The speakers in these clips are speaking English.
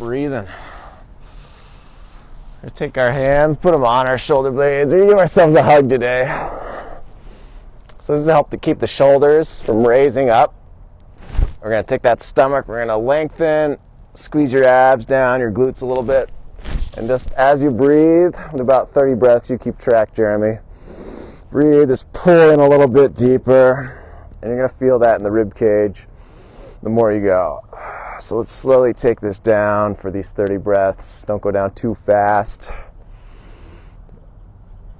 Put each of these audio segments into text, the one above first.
breathing. We're gonna take our hands, put them on our shoulder blades. We're gonna give ourselves a hug today. So this is to help to keep the shoulders from raising up. We're gonna take that stomach, we're gonna lengthen, squeeze your abs down, your glutes a little bit. And just as you breathe, with about 30 breaths, you keep track, Jeremy. Breathe, just pull in a little bit deeper. And you're gonna feel that in the rib cage the more you go. So let's slowly take this down for these 30 breaths. Don't go down too fast.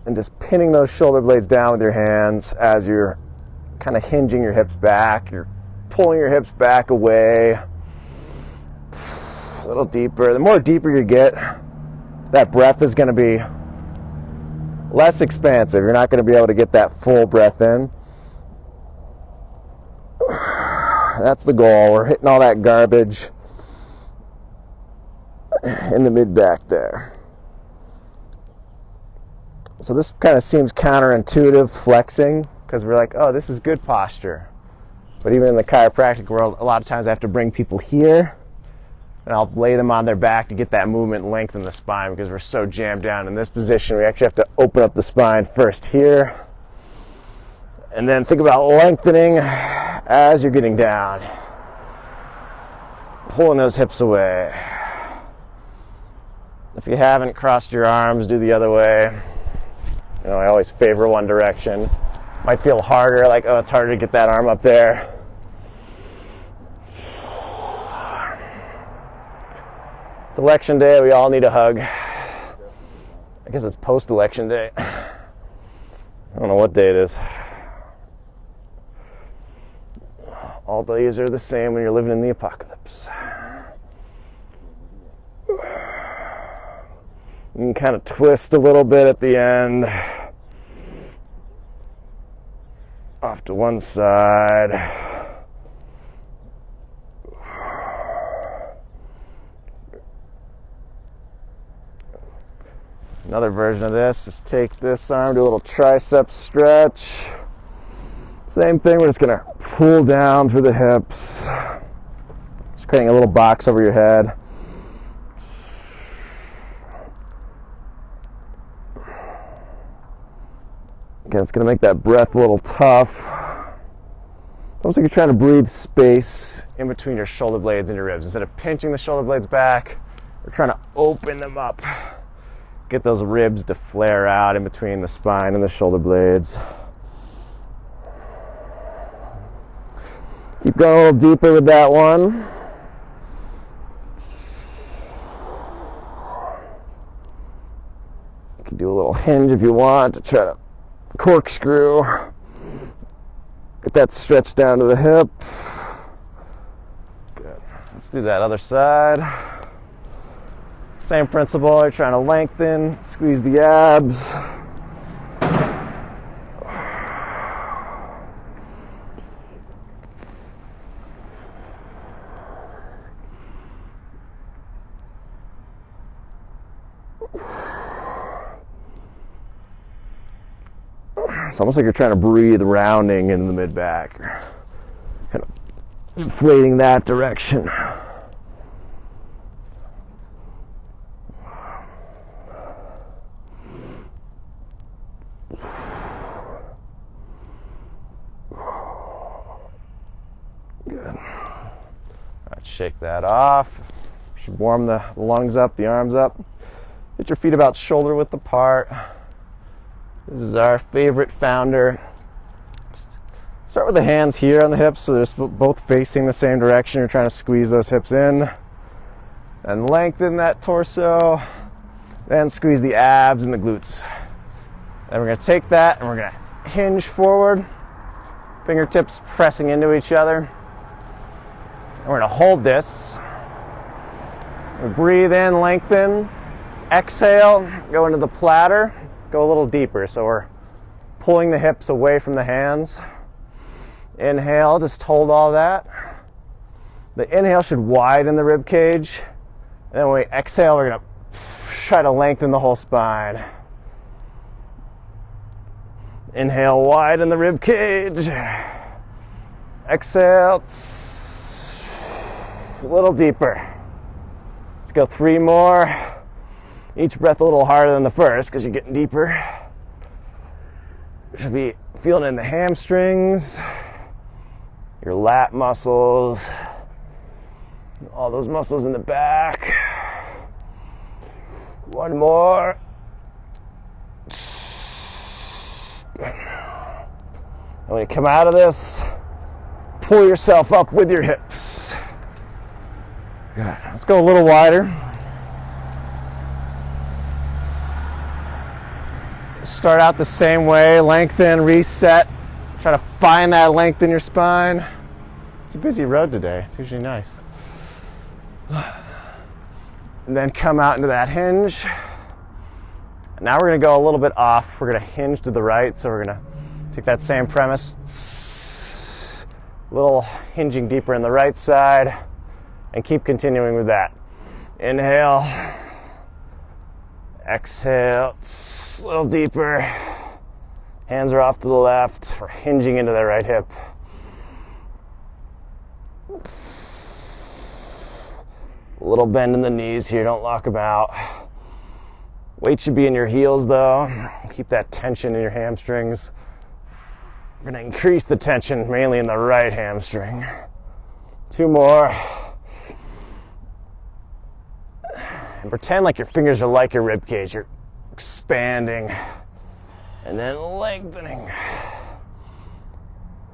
And just pinning those shoulder blades down with your hands as you're kind of hinging your hips back. You're pulling your hips back away. A little deeper. The more deeper you get, that breath is going to be less expansive. You're not going to be able to get that full breath in. That's the goal. We're hitting all that garbage in the mid-back there. So this kind of seems counterintuitive, flexing, because we're like, oh, this is good posture. But even in the chiropractic world, a lot of times I have to bring people here, and I'll lay them on their back to get that movement and lengthen the spine, because we're so jammed down in this position. We actually have to open up the spine first here, and then think about lengthening as you're getting down. Pulling those hips away. If you haven't crossed your arms, do the other way. You know, I always favor one direction. Might feel harder, like, oh, it's harder to get that arm up there. It's election day, we all need a hug. I guess it's post-election day. I don't know what day it is. All days are the same when you're living in the apocalypse. You can kind of twist a little bit at the end. Off to one side. Another version of this is take this arm, do a little tricep stretch. Same thing, we're just going to pull down through the hips. Just creating a little box over your head. Again, it's going to make that breath a little tough. Almost like you're trying to breathe space in between your shoulder blades and your ribs. Instead of pinching the shoulder blades back, we're trying to open them up. Get those ribs to flare out in between the spine and the shoulder blades. Keep going a little deeper with that one. You can do a little hinge if you want to try to corkscrew. Get that stretch down to the hip. Good. Let's do that other side. Same principle. You're trying to lengthen, squeeze the abs. It's almost like you're trying to breathe rounding in the mid-back. Kind of inflating that direction. Good. All right, shake that off. Should warm the lungs up, the arms up. Get your feet about shoulder width apart. This is our favorite founder. Start with the hands here on the hips so they're both facing the same direction. You're trying to squeeze those hips in. And lengthen that torso. Then squeeze the abs and the glutes. Then we're going to take that and we're going to hinge forward. Fingertips pressing into each other. And we're going to hold this. We breathe in, lengthen. Exhale, go into the platter. Go a little deeper, so we're pulling the hips away from the hands. Inhale, just hold all that. The inhale should widen the rib cage. And then when we exhale, we're going to try to lengthen the whole spine. Inhale, widen the rib cage. Exhale, a little deeper. Let's go 3 more. Each breath a little harder than the first because you're getting deeper. You should be feeling it in the hamstrings, your lat muscles, all those muscles in the back. 1 more. And when you come out of this, pull yourself up with your hips. Good. Let's go a little wider. Start out the same way, lengthen, reset. Try to find that length in your spine. It's a busy road today. It's usually nice. And then come out into that hinge. Now we're going to go a little bit off. We're going to hinge to the right, so we're going to take that same premise, little hinging deeper in the right side, and keep continuing with that. Inhale, exhale, a little deeper. Hands are off to the left. We're hinging into the right hip. A little bend in the knees here, don't lock them out. Weight should be in your heels though. Keep that tension in your hamstrings. We're going to increase the tension mainly in the right hamstring. 2 more. And pretend like your fingers are like your rib cage. You're expanding and then lengthening.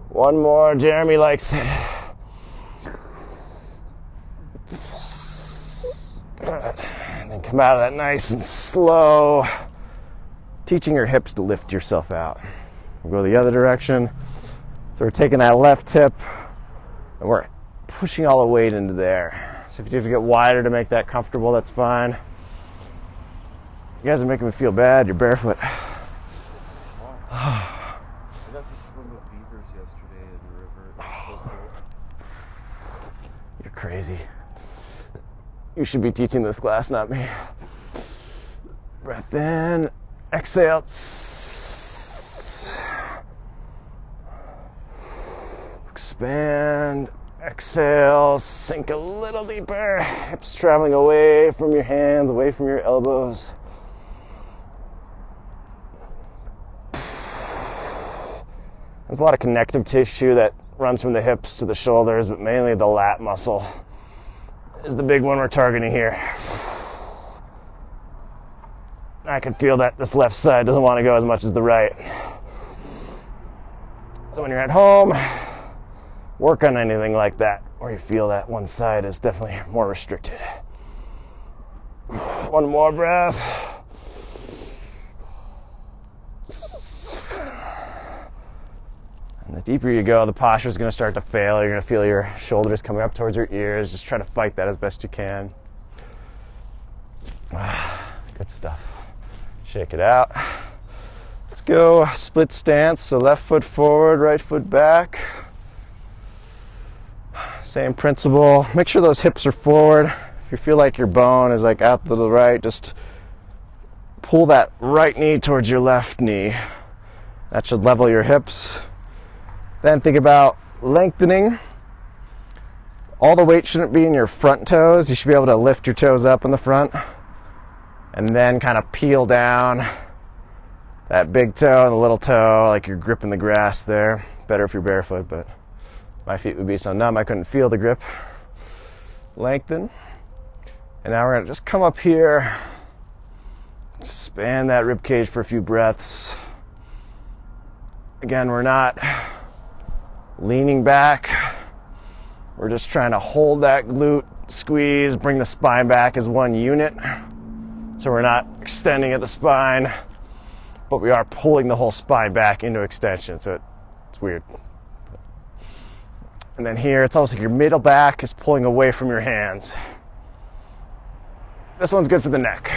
1 more. Jeremy likes it. Good. And then come out of that nice and slow. Teaching your hips to lift yourself out. We'll go the other direction. So we're taking that left hip and we're pushing all the weight into there. So if you have to get wider to make that comfortable, that's fine. You guys are making me feel bad. You're barefoot. I got to swim with beavers yesterday in the river. It was so cool. You're crazy. You should be teaching this class, not me. Breath in, exhale. Expand, exhale, sink a little deeper. Hips traveling away from your hands, away from your elbows. There's a lot of connective tissue that runs from the hips to the shoulders, but mainly the lat muscle is the big one we're targeting here. I can feel that this left side doesn't want to go as much as the right. So when you're at home, work on anything like that, where you feel that one side is definitely more restricted. 1 more breath. And the deeper you go, the posture is going to start to fail. You're going to feel your shoulders coming up towards your ears. Just try to fight that as best you can. Good stuff. Shake it out. Let's go split stance. So left foot forward, right foot back. Same principle. Make sure those hips are forward. If you feel like your bone is like out to the right, just pull that right knee towards your left knee. That should level your hips. Then think about lengthening. All the weight shouldn't be in your front toes. You should be able to lift your toes up in the front and then kind of peel down that big toe and the little toe like you're gripping the grass there. Better if you're barefoot, but my feet would be so numb I couldn't feel the grip. Lengthen. And now we're going to just come up here. Expand that rib cage for a few breaths. Again, we're not leaning back. We're just trying to hold that glute, squeeze, bring the spine back as one unit. So we're not extending at the spine, but we are pulling the whole spine back into extension. So it's weird. And then here, it's almost like your middle back is pulling away from your hands. This one's good for the neck.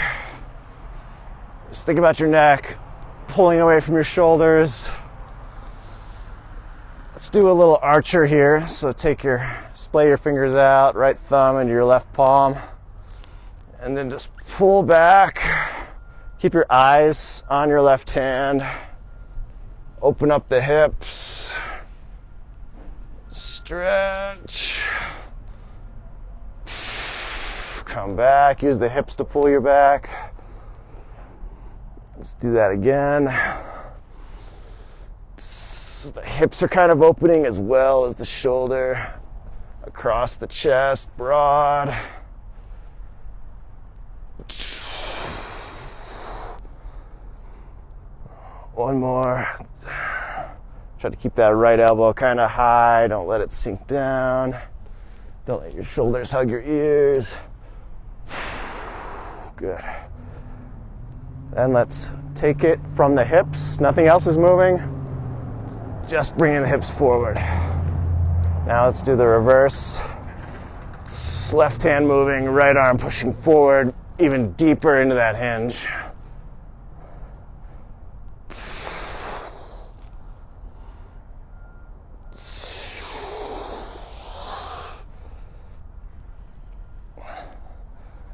Just think about your neck, pulling away from your shoulders. Let's do a little archer here. So splay your fingers out, right thumb into your left palm, and then just pull back. Keep your eyes on your left hand. Open up the hips. Stretch. Come back. Use the hips to pull your back. Let's do that again. The hips are kind of opening as well as the shoulder. Across the chest, broad. One more. Try to keep that right elbow kind of high. Don't let it sink down. Don't let your shoulders hug your ears. Good. Then let's take it from the hips. Nothing else is moving. Just bringing the hips forward. Now let's do the reverse. Left hand moving, right arm pushing forward, even deeper into that hinge.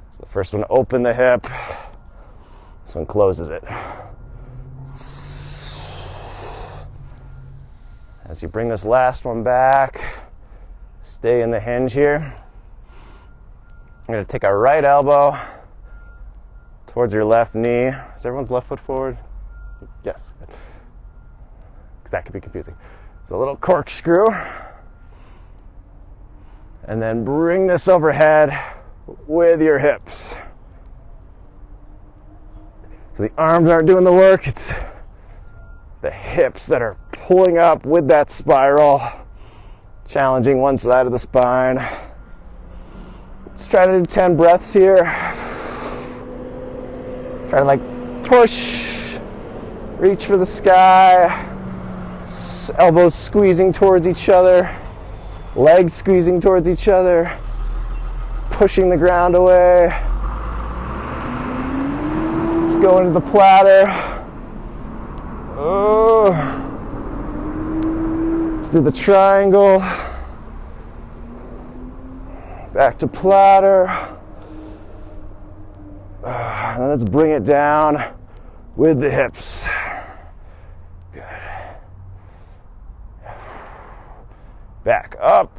So the first one, open the hip. This one closes it. As you bring this last one back, stay in the hinge here. I'm going to take our right elbow towards your left knee. Is everyone's left foot forward? Yes. Because that could be confusing. It's a little corkscrew. And then bring this overhead with your hips. So the arms aren't doing the work, it's the hips that are pulling up with that spiral, challenging one side of the spine. Let's try to do 10 breaths here. Try to like push, reach for the sky, elbows squeezing towards each other, legs squeezing towards each other, pushing the ground away. Let's go into the platter. Oh. Let's do the triangle. Back to platter. And then let's bring it down with the hips. Good. Back up.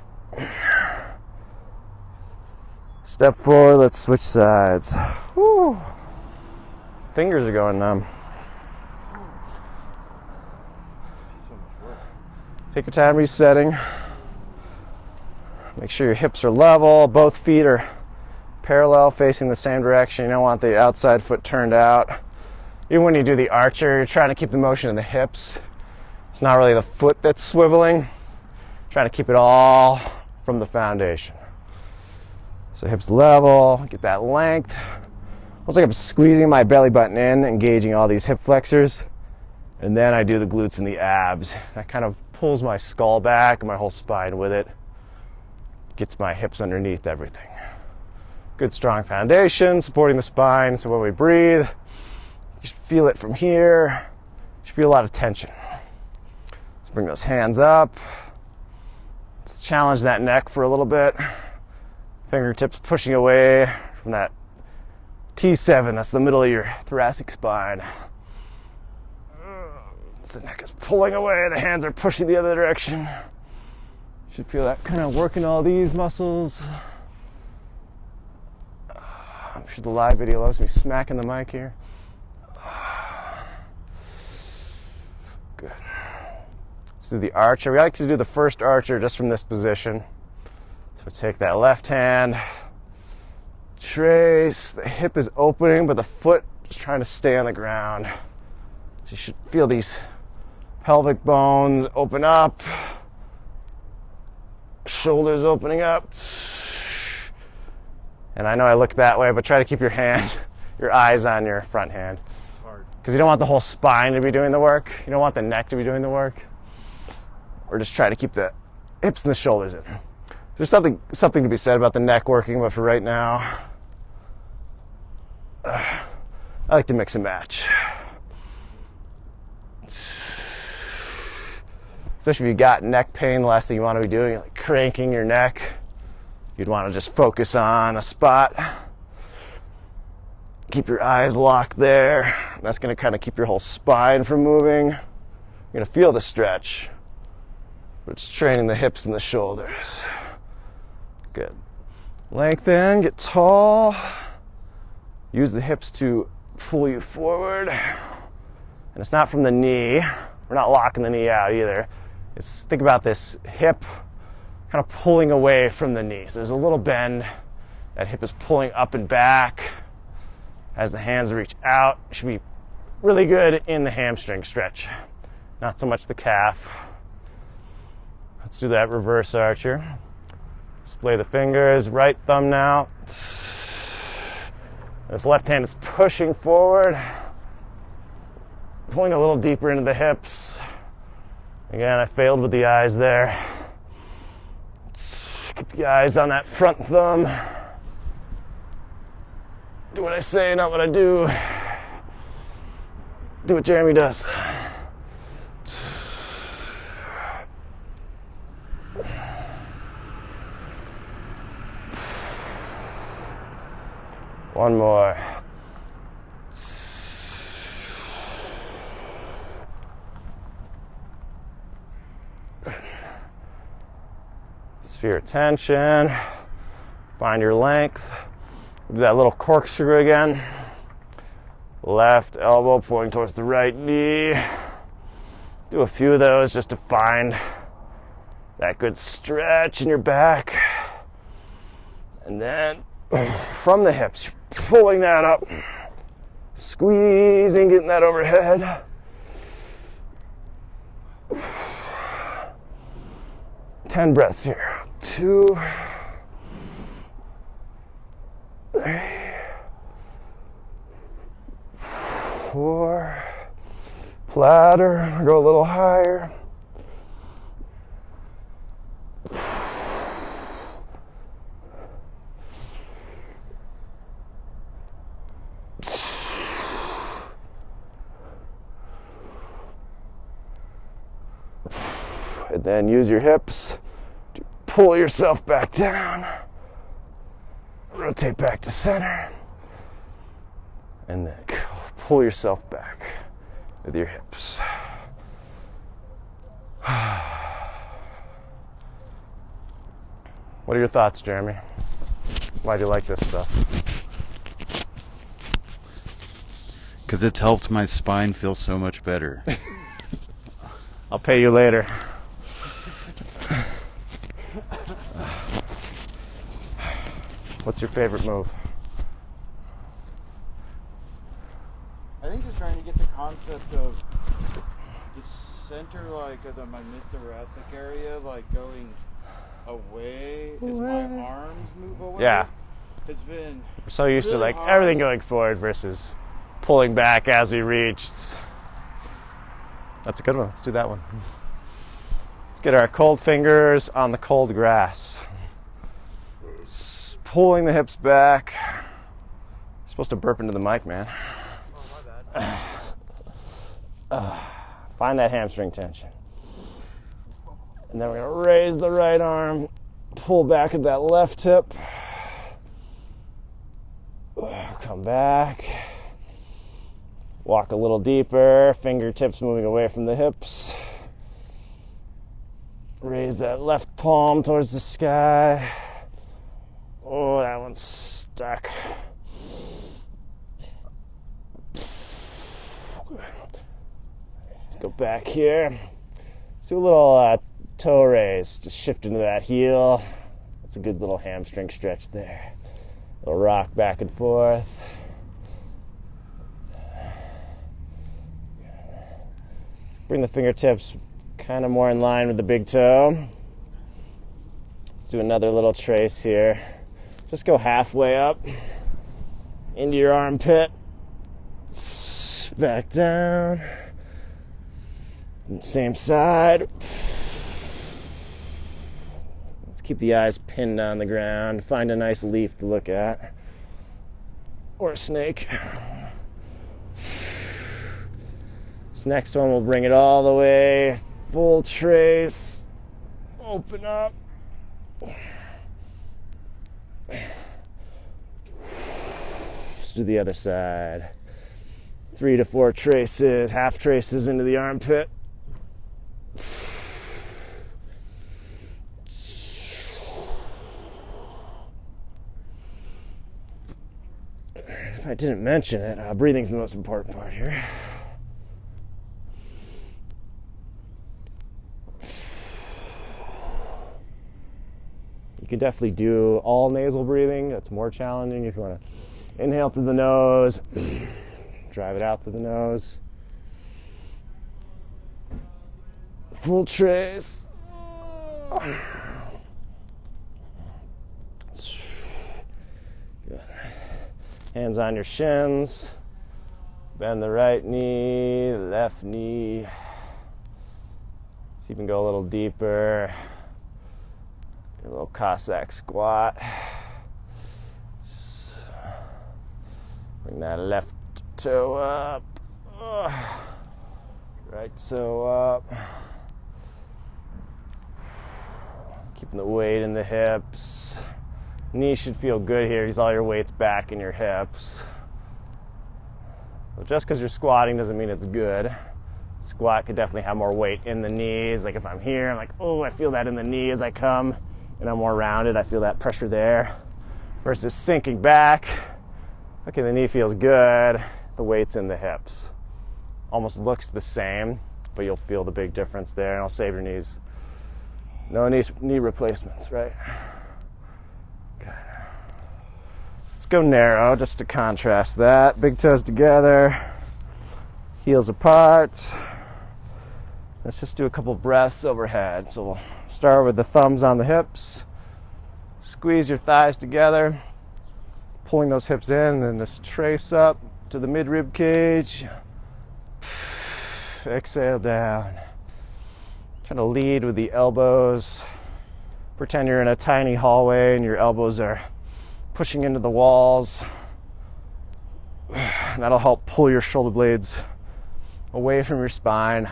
Step forward, let's switch sides. Whew. Fingers are going numb. Take your time resetting. Make sure your hips are level, both feet are parallel, facing the same direction. You don't want the outside foot turned out. Even when you do the archer, you're trying to keep the motion in the hips. It's not really the foot that's swiveling. Trying to keep it all from the foundation. So hips level, get that length. Almost like I'm squeezing my belly button in, engaging all these hip flexors. And then I do the glutes and the abs. That kind of pulls my skull back and my whole spine with it. Gets my hips underneath everything. Good strong foundation, supporting the spine. So when we breathe, you should feel it from here. You should feel a lot of tension. Let's bring those hands up. Let's challenge that neck for a little bit. Fingertips pushing away from that T7, that's the middle of your thoracic spine. The neck is pulling away, the hands are pushing the other direction. You should feel that kind of working all these muscles. I'm sure the live video loves me smacking the mic here. Good. Let's do the archer. We like to do the first archer just from this position. So take that left hand, trace, the hip is opening, but the foot is trying to stay on the ground. So you should feel these pelvic bones open up, shoulders opening up. And I know I look that way, but try to keep your eyes on your front hand. Because you don't want the whole spine to be doing the work. You don't want the neck to be doing the work. Or just try to keep the hips and the shoulders in. There's something to be said about the neck working, but for right now, I like to mix and match. Especially if you got neck pain, the last thing you want to be doing is like cranking your neck. You'd want to just focus on a spot. Keep your eyes locked there. That's going to kind of keep your whole spine from moving. You're going to feel the stretch, but it's training the hips and the shoulders. Good. Lengthen, get tall. Use the hips to pull you forward. And it's not from the knee. We're not locking the knee out either. Think about this hip kind of pulling away from the knee. So there's a little bend. That hip is pulling up and back as the hands reach out. It should be really good in the hamstring stretch, not so much the calf. Let's do that reverse archer. Display the fingers, right thumb now. This left hand is pushing forward, pulling a little deeper into the hips. Again, I failed with the eyes there. Keep the eyes on that front thumb. Do what I say, not what I do. Do what Jeremy does. One more. Sphere of tension. Find your length. Do that little corkscrew again. Left elbow pointing towards the right knee. Do a few of those just to find that good stretch in your back. And then from the hips, pulling that up, squeezing, getting that overhead. 10 breaths here. 2, 3, 4. Platter, go a little higher. 2. And then use your hips to pull yourself back down. Rotate back to center. And then pull yourself back with your hips. What are your thoughts, Jeremy? Why do you like this stuff? Because it's helped my spine feel so much better. I'll pay you later. What's your favorite move? I think just trying to get the concept of the center, like of my mid-thoracic area, like going away as my arms move away. Yeah. Has been We're so used to really like hard. everything going forward versus pulling back as we reach. That's a good one. Let's do that one. Let's get our cold fingers on the cold grass. Pulling the hips back. You're supposed to burp into the mic, man. Oh, my bad. Find that hamstring tension. And then we're going to raise the right arm, pull back at that left hip. Come back. Walk a little deeper, fingertips moving away from the hips. Raise that left palm towards the sky. Oh, that one's stuck. Let's go back here. Let's do a little toe raise. Just shift into that heel. That's a good little hamstring stretch there. A little rock back and forth. Let's bring the fingertips kind of more in line with the big toe. Let's do another little trace here. Just go halfway up into your armpit. Back down. Same side. Let's keep the eyes pinned on the ground. Find a nice leaf to look at. Or a snake. This next one will bring it all the way. Full trace. Open up. Let's do the other side. 3 to 4 traces, half traces into the armpit. if I didn't mention it, breathing's the most important part here. You can definitely do all nasal breathing. That's more challenging if you want to inhale through the nose, drive it out through the nose. Full trace. Good. Hands on your shins. Bend the right knee, left knee. See if you can go a little deeper. A little Cossack squat. Bring that left toe up. Right toe up. Keeping the weight in the hips. Knees should feel good here because all your weight's back in your hips. So just because you're squatting doesn't mean it's good. Squat could definitely have more weight in the knees. Like if I'm here, I'm like, oh, I feel that in the knee as I come, and I'm more rounded. I feel that pressure there. Versus sinking back. Okay, the knee feels good. The weight's in the hips. Almost looks the same, but you'll feel the big difference there, and I'll save your knees. No knee replacements, right? Good. Let's go narrow just to contrast that. Big toes together, heels apart. Let's just do a couple breaths overhead. So we'll start with the thumbs on the hips. Squeeze your thighs together, pulling those hips in, and just trace up to the mid-rib cage. Exhale down. Try to lead with the elbows. Pretend you're in a tiny hallway and your elbows are pushing into the walls. That'll help pull your shoulder blades away from your spine,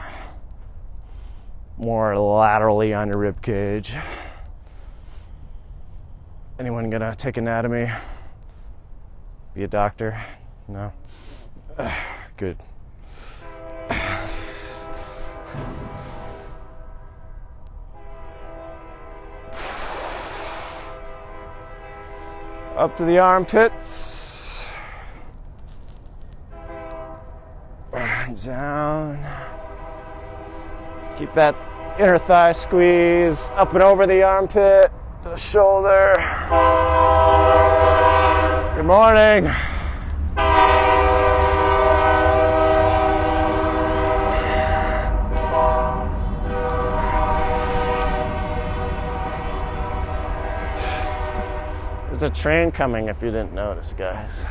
more laterally on your rib cage. Anyone gonna take anatomy? Be a doctor? No? Good. Up to the armpits. Down. Keep that inner thigh squeeze up and over the armpit to the shoulder. Good morning. There's a train coming if you didn't notice, guys.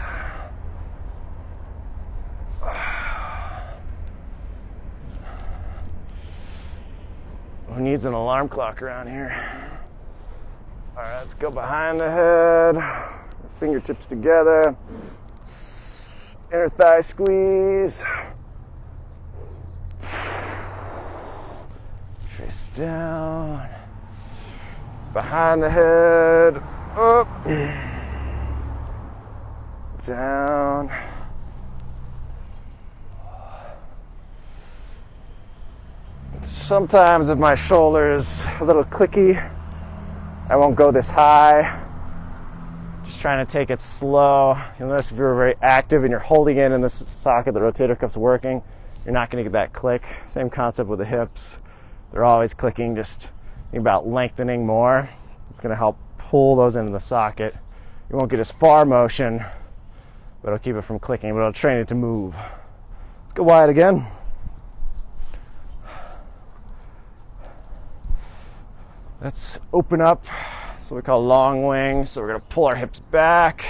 Who needs an alarm clock around here? All right, let's go behind the head. Fingertips together. Inner thigh squeeze. Trace down. Behind the head. Up. Down. Sometimes if my shoulder is a little clicky, I won't go this high. Just trying to take it slow. You'll notice if you're very active and you're holding it in this socket, the rotator cuff's working, you're not going to get that click. Same concept with the hips. They're always clicking, just think about lengthening more. It's going to help pull those into the socket. You won't get as far motion, but it'll keep it from clicking, but it'll train it to move. Let's go wide again. Let's open up. That's what we call long wings. So we're going to pull our hips back.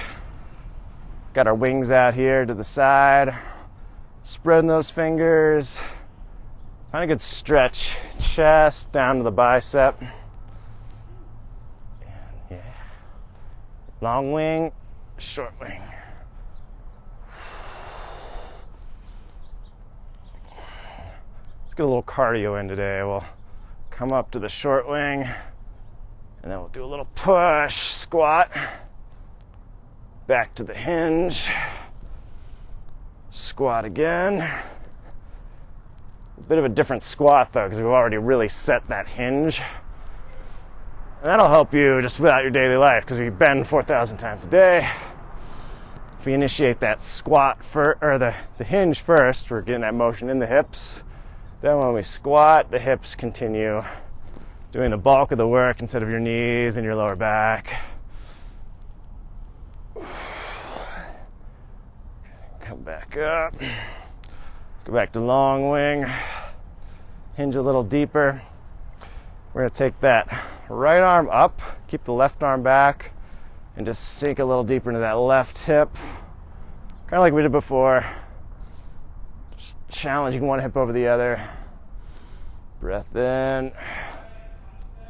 Got our wings out here to the side. Spreading those fingers. Find a good stretch. Chest down to the bicep. Yeah. Long wing, short wing. Let's get a little cardio in today. We'll come up to the short wing, and then we'll do a little push, squat, back to the hinge, squat again. A bit of a different squat though, because we've already really set that hinge. And that'll help you just without your daily life, because if you bend 4,000 times a day, If we initiate that squat or the hinge first, we're getting that motion in the hips. Then when we squat, the hips continue doing the bulk of the work instead of your knees and your lower back. Come back up. Let's go back to long wing. Hinge a little deeper. We're going to take that right arm up, keep the left arm back, and just sink a little deeper into that left hip. Kind of like we did before. Just challenging one hip over the other. Breath in.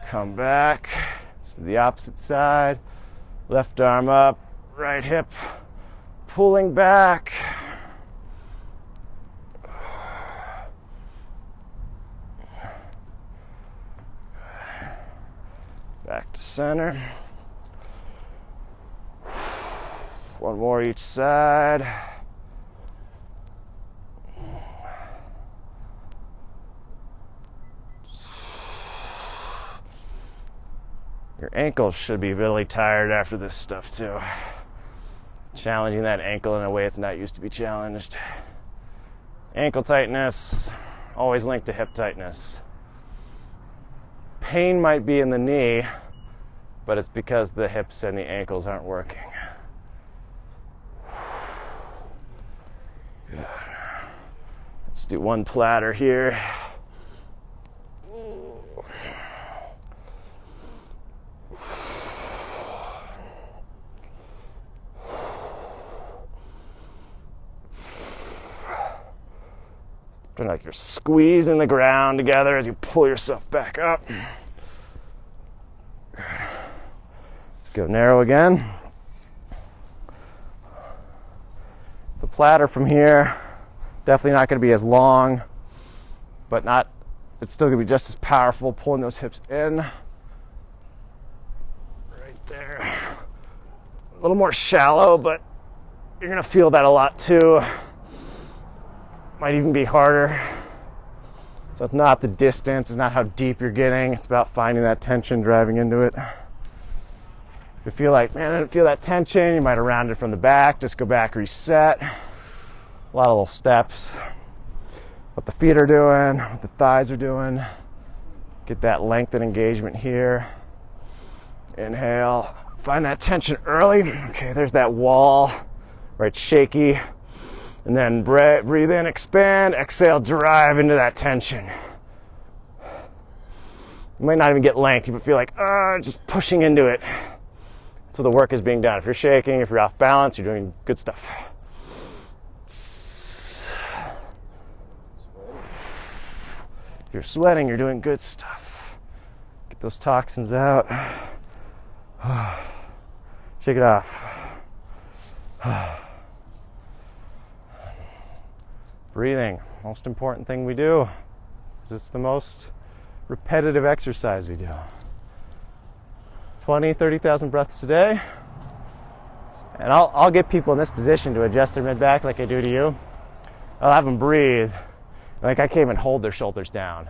Come back. It's to the opposite side. Left arm up, right hip pulling back. Back to center. One more each side. Your ankles should be really tired after this stuff too. Challenging that ankle in a way it's not used to be challenged. Ankle tightness, always linked to hip tightness. Pain might be in the knee, but it's because the hips and the ankles aren't working. Good. Let's do one platter here. Feeling like you're squeezing the ground together as you pull yourself back up. Good. Let's go narrow again. The platter from here, definitely not going to be as long, but it's still going to be just as powerful, pulling those hips in. Right there. A little more shallow, but you're going to feel that a lot too. Might even be harder. So it's not the distance, it's not how deep you're getting, it's about finding that tension, driving into it. If you feel like, man, I didn't feel that tension, you might have rounded from the back, just go back, reset. A lot of little steps. What the feet are doing, what the thighs are doing. Get that length and engagement here. Inhale, find that tension early. Okay, there's that wall where it's shaky. And then breathe in, expand, exhale, drive into that tension. You might not even get length, but feel like, just pushing into it. That's where the work is being done. If you're shaking, if you're off balance, you're doing good stuff. If you're sweating, you're doing good stuff. Get those toxins out. Shake it off. Breathing, most important thing we do, because it's the most repetitive exercise we do. 20, 30,000 breaths a day. And I'll get people in this position to adjust their mid-back like I do to you. I'll have them breathe. Like I can't even hold their shoulders down.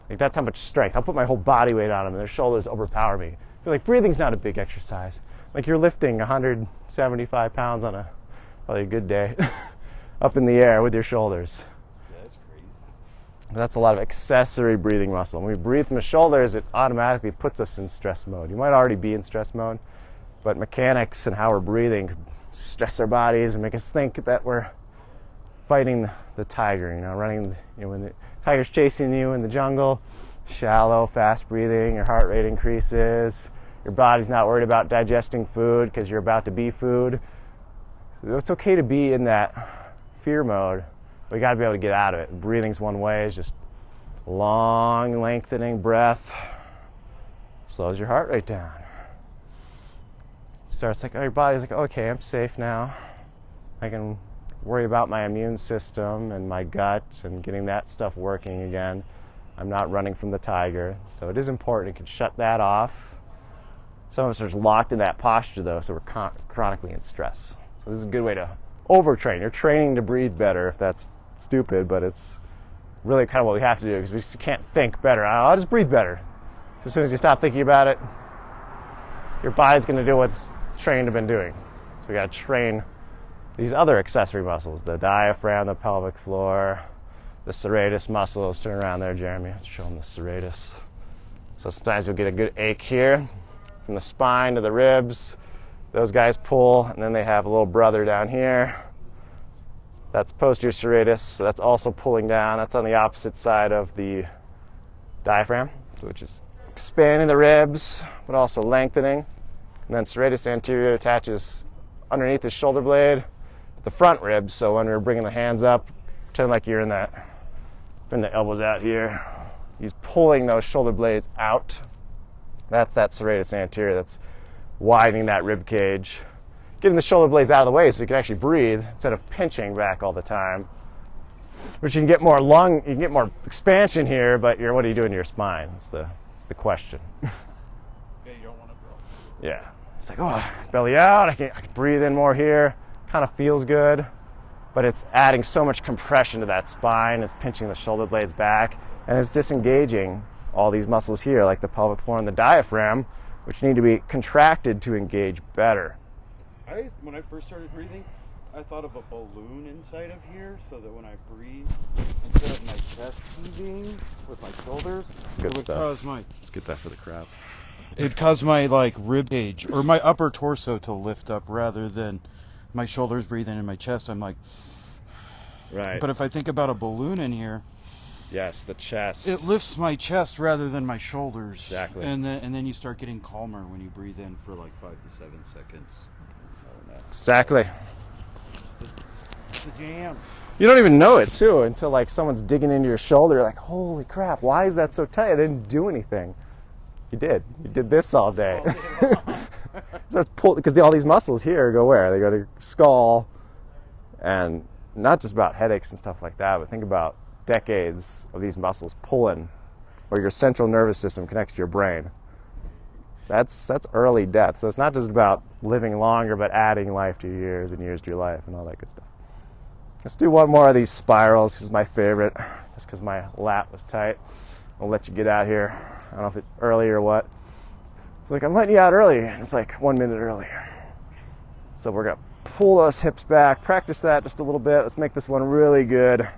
Like that's how much strength. I'll put my whole body weight on them and their shoulders overpower me. I feel like breathing's not a big exercise. Like you're lifting 175 pounds on probably a good day. Up in the air with your shoulders. Yeah, that's crazy. That's a lot of accessory breathing muscle. When we breathe from the shoulders, it automatically puts us in stress mode. You might already be in stress mode, but mechanics and how we're breathing stress our bodies and make us think that we're fighting the tiger, running, when the tiger's chasing you in the jungle, shallow, fast breathing, your heart rate increases, your body's not worried about digesting food because you're about to be food. So it's okay to be in that fear mode, but you got to be able to get out of it. Breathing's one way, is just long, lengthening breath. Slows your heart rate down. Starts like, your body's like, okay, I'm safe now. I can worry about my immune system and my gut and getting that stuff working again. I'm not running from the tiger. So it is important. You can shut that off. Some of us are just locked in that posture though, so we're chronically in stress. So this is a good way to overtrain. You're training to breathe better, if that's stupid, but it's really kind of what we have to do because we just can't think better. I'll just breathe better. So as soon as you stop thinking about it, your body's going to do what's trained to been doing. So we got to train these other accessory muscles, the diaphragm, the pelvic floor, the serratus muscles. Turn around there, Jeremy. Show them the serratus. So sometimes you'll get a good ache here from the spine to the ribs. Those guys pull, and then they have a little brother down here. That's posterior serratus, so that's also pulling down. That's on the opposite side of the diaphragm, which is expanding the ribs, but also lengthening. And then serratus anterior attaches underneath the shoulder blade to the front ribs. So when we're bringing the hands up, pretend like you're in that, bring the elbows out here. He's pulling those shoulder blades out. That's that serratus anterior. That's widening that rib cage, getting the shoulder blades out of the way so you can actually breathe instead of pinching back all the time. Which you can get more you can get more expansion here, but what are you doing to your spine? It's the question. Yeah, you don't want to grow. Yeah, it's like, oh, belly out. I can breathe in more here. Kind of feels good, but it's adding so much compression to that spine. It's pinching the shoulder blades back, and it's disengaging all these muscles here, like the pelvic floor and the diaphragm, which need to be contracted to engage better. When I first started breathing, I thought of a balloon inside of here, so that when I breathe, instead of my chest heaving with my shoulders, Good it would stuff. cause my Let's get that for the crowd. it'd cause my rib cage or my upper torso to lift up rather than my shoulders breathing in my chest. I'm like, Right. but if I think about a balloon in here, Yes, the chest. it lifts my chest rather than my shoulders. Exactly. And then you start getting calmer when you breathe in for like 5 to 7 seconds. Exactly. It's a jam. You don't even know it too until like someone's digging into your shoulder. You're like, holy crap, why is that so tight? I didn't do anything. You did. You did this all day. So it's pulled because all these muscles here go where? They go to your skull, and not just about headaches and stuff like that, but think about decades of these muscles pulling where your central nervous system connects to your brain. That's early death. So it's not just about living longer, but adding life to your years and years to your life and all that good stuff. Let's do one more of these spirals. This is my favorite, just because my lat was tight. I'll let you get out here. I don't know if it's early or what. It's like, I'm letting you out early. And it's like 1 minute earlier. So we're going to pull those hips back. Practice that just a little bit. Let's make this one really good.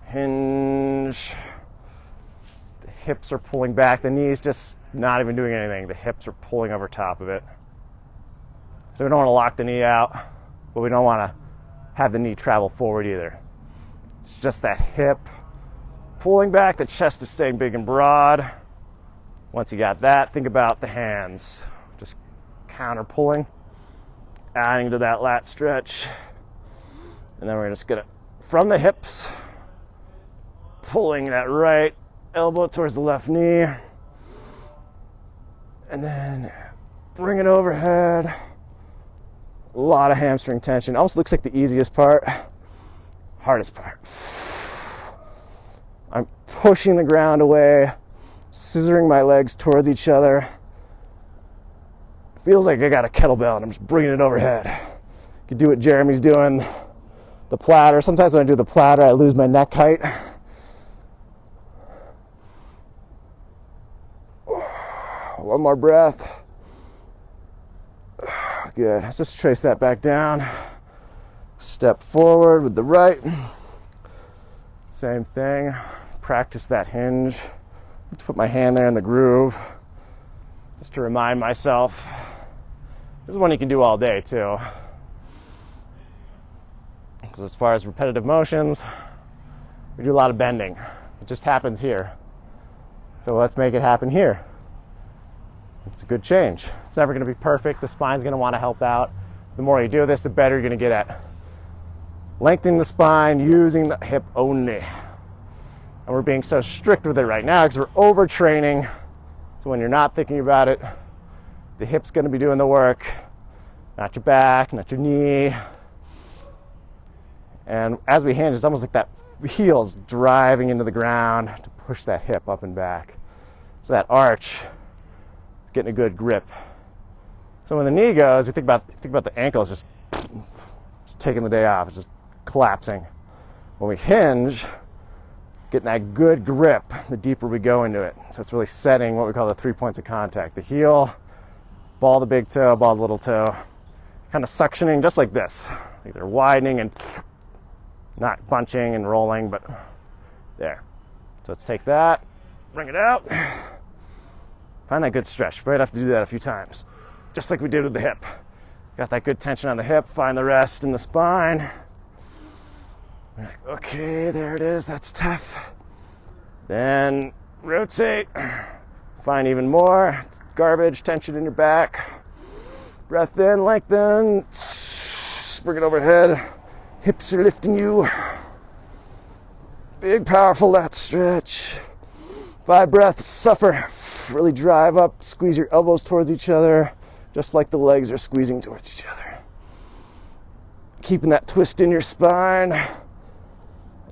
Hinge. The hips are pulling back. The knees just not even doing anything. The hips are pulling over top of it. So we don't want to lock the knee out, but we don't want to have the knee travel forward either. It's just that hip pulling back. The chest is staying big and broad. Once you got that, think about the hands. Just counter pulling, adding to that lat stretch. And then we're just gonna, from the hips, pulling that right elbow towards the left knee. And then bring it overhead. A lot of hamstring tension. Almost looks like the easiest part. Hardest part. I'm pushing the ground away, scissoring my legs towards each other. Feels like I got a kettlebell and I'm just bringing it overhead. You can do what Jeremy's doing, the platter. Sometimes when I do the platter, I lose my neck height. One more breath. Good. Let's just trace that back down. Step forward with the right. Same thing. Practice that hinge. Put my hand there in the groove. Just to remind myself. This is one you can do all day too. Because as far as repetitive motions, we do a lot of bending. It just happens here. So let's make it happen here. It's a good change. It's never going to be perfect. The spine's going to want to help out. The more you do this, the better you're going to get at lengthening the spine using the hip only. And we're being so strict with it right now because we're overtraining. So when you're not thinking about it, the hip's going to be doing the work, not your back, not your knee. And as we hinge, it's almost like that heel's driving into the ground to push that hip up and back. So that arch, getting a good grip. So when the knee goes, you think about the ankle is just taking the day off. It's just collapsing. When we hinge, getting that good grip, the deeper we go into it. So it's really setting what we call the 3 points of contact. The heel, ball the big toe, ball the little toe. Kind of suctioning just like this. I think they're widening and not bunching and rolling, but there. So let's take that, bring it out. Find that good stretch. Might have to do that a few times, just like we did with the hip. Got that good tension on the hip, find the rest in the spine. We're like, okay, there it is, that's tough. Then rotate, find even more garbage, tension in your back. Breath in, lengthen, bring it overhead. Hips are lifting you. Big, powerful lat stretch. 5 breaths, suffer. Really drive up, squeeze your elbows towards each other, just like the legs are squeezing towards each other. Keeping that twist in your spine.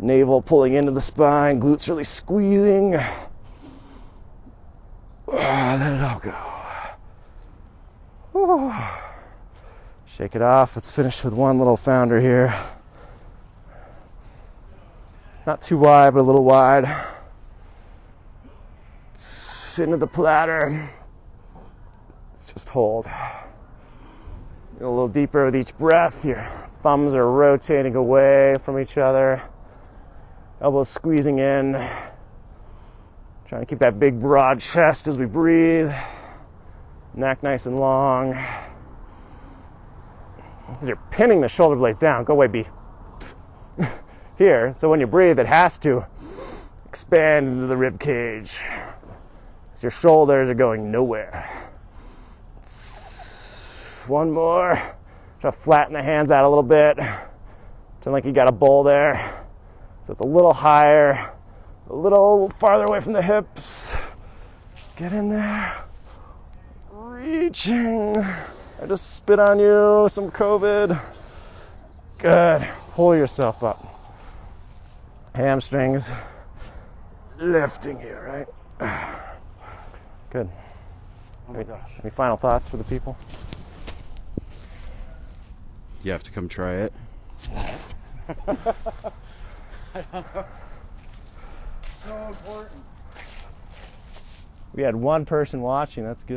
Navel pulling into the spine, glutes really squeezing. Let it all go. Shake it off. Let's finish with one little founder here. Not too wide, but a little wide. Into the platter. Just hold. A little deeper with each breath. Your thumbs are rotating away from each other. Elbows squeezing in. Trying to keep that big broad chest as we breathe. Neck nice and long. As you're pinning the shoulder blades down, go away, B. Here, so when you breathe, it has to expand into the rib cage. So your shoulders are going nowhere. One more. Try to flatten the hands out a little bit. Pretend like you got a bowl there. So it's a little higher, a little farther away from the hips. Get in there. Reaching. I just spit on you, some COVID. Good. Pull yourself up. Hamstrings lifting you, right? Good. Oh my gosh. Any final thoughts for the people? You have to come try it. So important. We had one person watching, that's good.